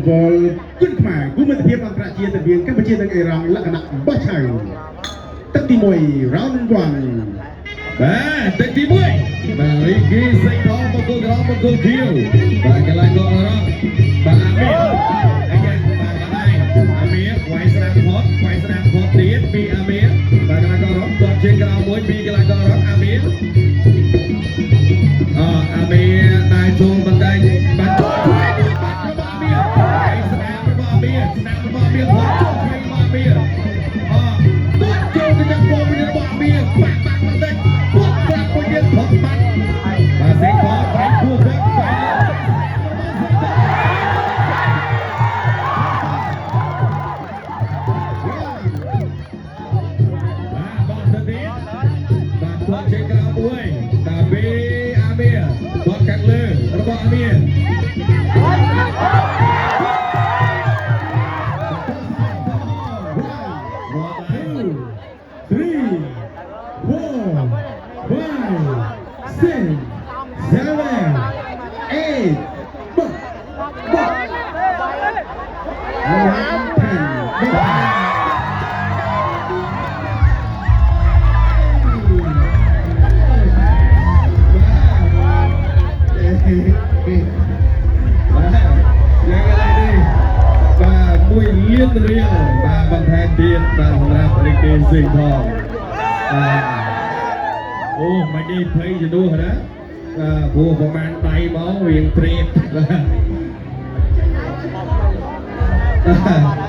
វល់គុណខ្មែរគូមិត្តភាពអន្តរជាតិរវាងកម្ពុជានិងអ៊ីរ៉ង់លក្ខណៈបោះឆ្នោតទឹកទី1 round 1បាទទឹកទី1បាទរីគីសេងដល់មកគោលក្រមមកគោលគៀវបាទកន្លែងកោអរ៉ង់បាទអាមីអាយ៉ាបាទអាមីវាយស្រាំផតទៀតពីអាមីបាទកន្លែងកោអរ៉ង់គាត់ជាក្រៅមួយពីកន្លែងកោអរ៉ង់អាមីអាមីតែចូលបណ្ដាញបាទរបស់អាមីស្នាមរបស់អាមីផតចូលពីរបស់អាមីគាត់ចូលទៅយ៉ាងបងរបស់អាមីបាក់បន្តិចគាត់ប្រាប់ពួកយើងផុតបាត់បាទសេងផងបែកគូទៅបែកគាត់ជាក្រៅមួយតាពីអាមីគាត់កាត់លើរបស់អាមីមួយលៀនរៀលបាទបន្ថែមទៀតបាទសម្រាប់រីកេសេងផងអូមិននេះភ័យជំនួសណាព្រោះប្រហែលដៃមករៀងត្រេតបាទ